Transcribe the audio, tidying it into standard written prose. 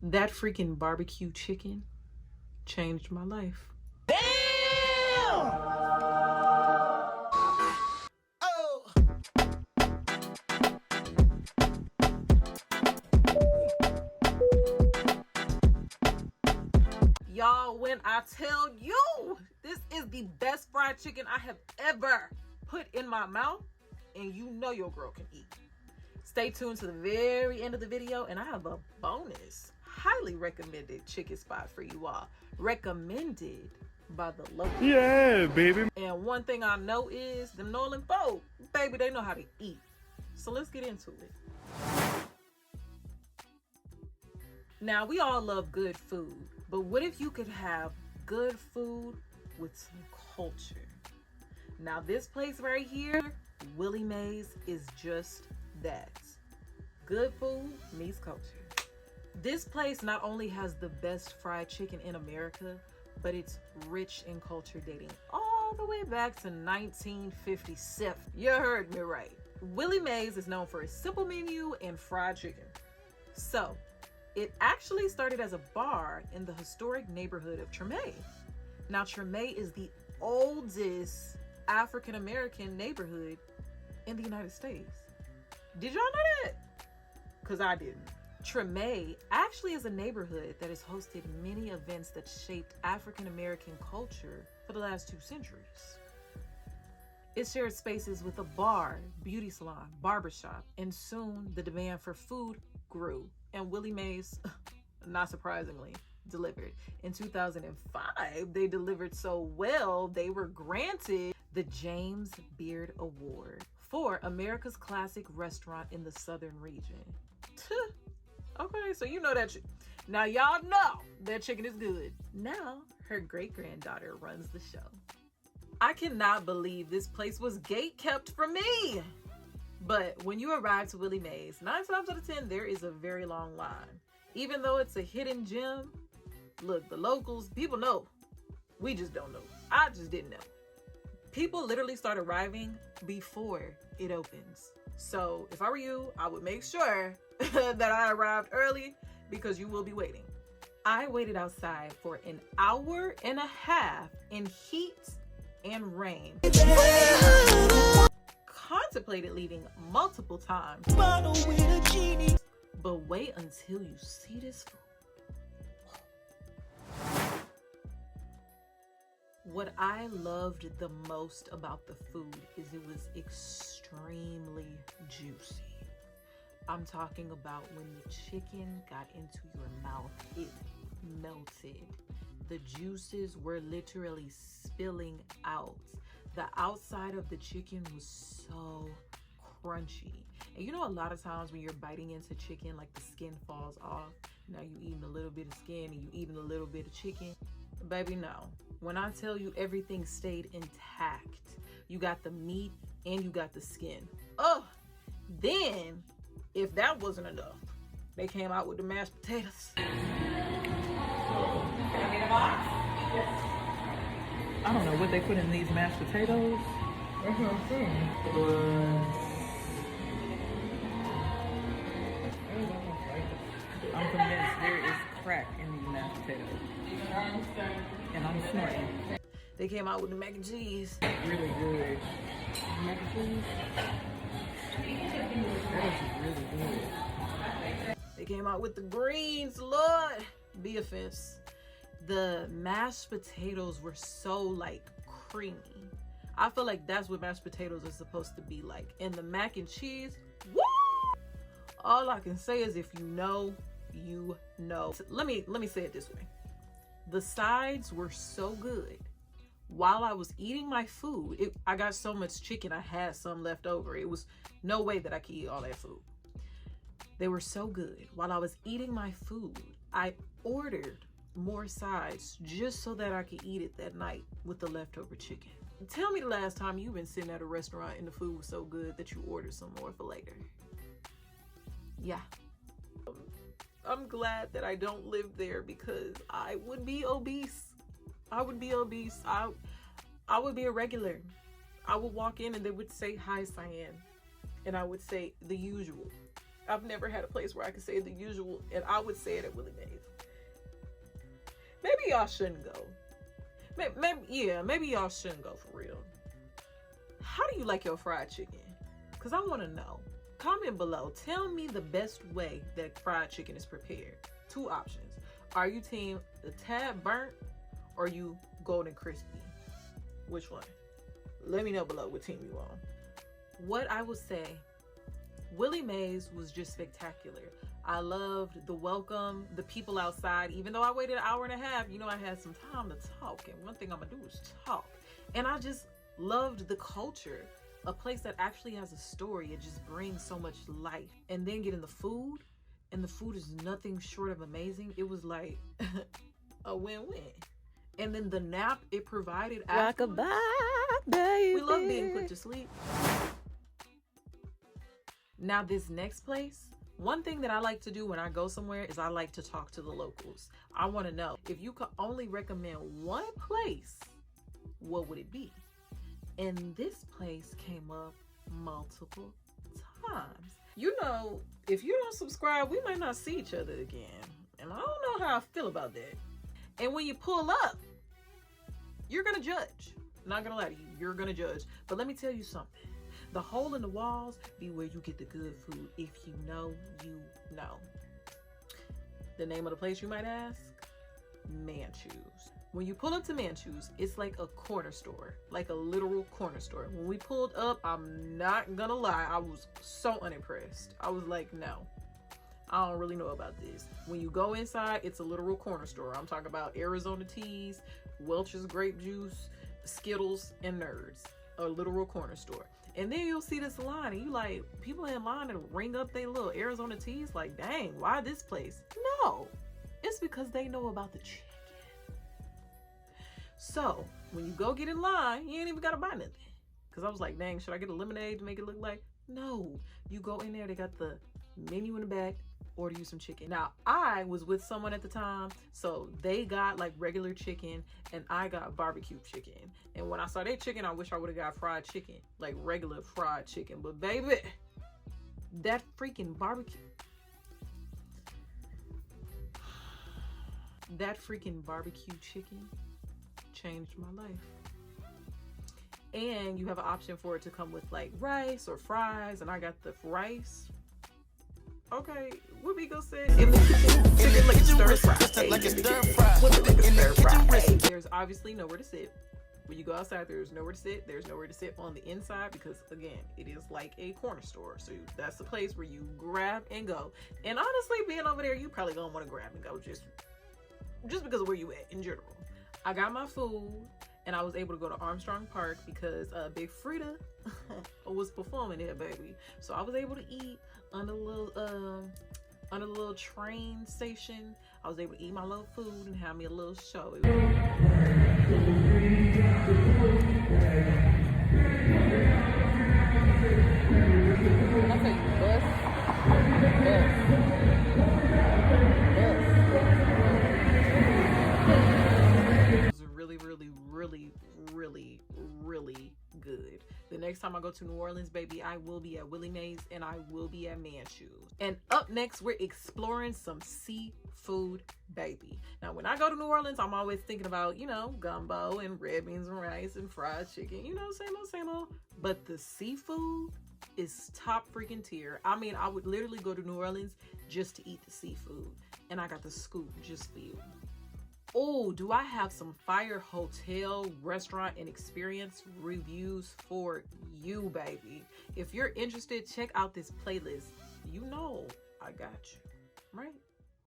That freaking barbecue chicken changed my life. Damn! Oh! Y'all, when I tell you this is the best fried chicken I have ever put in my mouth, and you know your girl can eat. Stay tuned to the very end of the video, and I have a bonus, highly recommended chicken spot for you all. Recommended by the local. Yeah, baby. And one thing I know is them New Orleans folk, baby, they know how to eat. So let's get into it. Now, we all love good food, but what if you could have good food with some culture? Now, this place right here, Willie Mays, is just that. Good food meets culture. This place not only has the best fried chicken in America, but it's rich in culture dating all the way back to 1957. You heard me right. Willie Mays is known for its simple menu and fried chicken. So, it actually started as a bar in the historic neighborhood of Treme. Now, Treme is the oldest African-American neighborhood in the United States. Did y'all know that? Because I didn't. Treme actually is a neighborhood that has hosted many events that shaped African-American culture for the last 2 centuries. It shared spaces with a bar, beauty salon, barbershop, and soon the demand for food grew. And Willie Mays, not surprisingly, delivered. In 2005, they delivered so well, they were granted the James Beard Award for America's Classic Restaurant in the Southern region. Okay, so you know that. Now y'all know that chicken is good. Now her great-granddaughter runs the show. I cannot believe this place was gate kept for me. But when you arrive to Willie Mays, 9 times out of 10, there is a very long line. Even though it's a hidden gem, look, the locals, people know. We just don't know. I just didn't know. People literally start arriving before it opens. So if I were you, I would make sure that I arrived early because you will be waiting. I waited outside for an hour and a half in heat and rain. Contemplated leaving multiple times. But wait until you see this food. What I loved the most about the food is it was extremely juicy. I'm talking about when the chicken got into your mouth, it melted. The juices were literally spilling out. The outside of the chicken was so crunchy. And you know, a lot of times when you're biting into chicken, like the skin falls off. Now you eating a little bit of skin and you eating a little bit of chicken. Baby, no. When I tell you everything stayed intact, you got the meat and you got the skin. Oh, then if that wasn't enough, they came out with the mashed potatoes. Can I get a box? Yes. I don't know what they put in these mashed potatoes. That's what I'm saying. I'm convinced there is crack in these mashed potatoes. And I'm snorting. They came out with the mac and cheese. Really good. Mac and cheese? That is really good. They came out with the greens, Lord. Be offense. The mashed potatoes were so like creamy. I feel like that's what mashed potatoes are supposed to be like. And the mac and cheese, woo! All I can say is if you know, you know. Let me say it this way. The sides were so good. While I was eating my food, I got so much chicken, I had some left over. It was no way that I could eat all that food. They were so good. While I was eating my food, I ordered more sides just so that I could eat it that night with the leftover chicken. Tell me the last time you've been sitting at a restaurant and the food was so good that you ordered some more for later. Yeah. I'm glad that I don't live there because I would be obese. I would be obese. I would be a regular. I would walk in and they would say, "Hi, Cyan." And I would say the usual. I've never had a place where I could say the usual, and I would say it at Willie Mae's. Maybe y'all shouldn't go. Maybe y'all shouldn't go for real. How do you like your fried chicken? Because I want to know. Comment below. Tell me the best way that fried chicken is prepared. 2 options. Are you team the tad burnt or you golden crispy? Which one? Let me know below what team you on. What I would say, Willie Mae's was just spectacular. I loved the welcome, the people outside. Even though I waited an hour and a half, you know, I had some time to talk. And one thing I'm gonna do is talk. And I just loved the culture. A place that actually has a story. It just brings so much life. And then getting the food, and the food is nothing short of amazing. It was like a win-win. And then the nap it provided afterwards. Rock-a-bye, baby. We love being put to sleep. Now this next place, one thing that I like to do when I go somewhere is I like to talk to the locals. I want to know, if you could only recommend one place, what would it be? And this place came up multiple times. You know, if you don't subscribe, we might not see each other again. And I don't know how I feel about that. And when you pull up, you're gonna judge. Not gonna lie to you, you're gonna judge. But let me tell you something. The hole in the walls be where you get the good food. If you know, you know. The name of the place, you might ask? Manchew's. When you pull up to Manchew's, it's like a corner store, like a literal corner store. When we pulled up, I'm not gonna lie, I was so unimpressed. I was like, no, I don't really know about this. When you go inside, it's a literal corner store. I'm talking about Arizona teas, Welch's grape juice, Skittles, and Nerds. A literal corner store. And then you'll see this line, and you like, people in line to ring up their little Arizona teas, like, dang, why this place? No, it's because they know about the chicken. So when you go get in line, you ain't even gotta buy nothing. Cause I was like, dang, should I get a lemonade to make it look like? No, you go in there, they got the menu in the back, order you some chicken. Now I was with someone at the time, so they got like regular chicken and I got barbecue chicken. And when I saw their chicken, I wish I would have got fried chicken, like regular fried chicken. But baby, that freaking barbecue chicken changed my life. And you have an option for it to come with like rice or fries, and I got the rice. Okay, what we gonna say? In the kitchen, like stir fry. There's obviously nowhere to sit. When you go outside, there's nowhere to sit. There's nowhere to sit on the inside because, again, it is like a corner store. So that's the place where you grab and go. And honestly, being over there, you probably gonna want to grab and go just because of where you at in general. I got my food, and I was able to go to Armstrong Park because Big Frida was performing there, baby. So I was able to eat under the little train station. I was able to eat my little food and have me a little show. Really good. The next time I go to New Orleans, baby, I will be at Willie Mae's and I will be at Manchew's. And up next, we're exploring some seafood, baby. Now, when I go to New Orleans, I'm always thinking about, you know, gumbo and red beans and rice and fried chicken, you know, same old. But the seafood is top freaking tier. I mean, I would literally go to New Orleans just to eat the seafood. And I got the scoop just for you. Oh, do I have some fire hotel, restaurant, and experience reviews for you, baby. If you're interested, check out this playlist. You know I got you, right?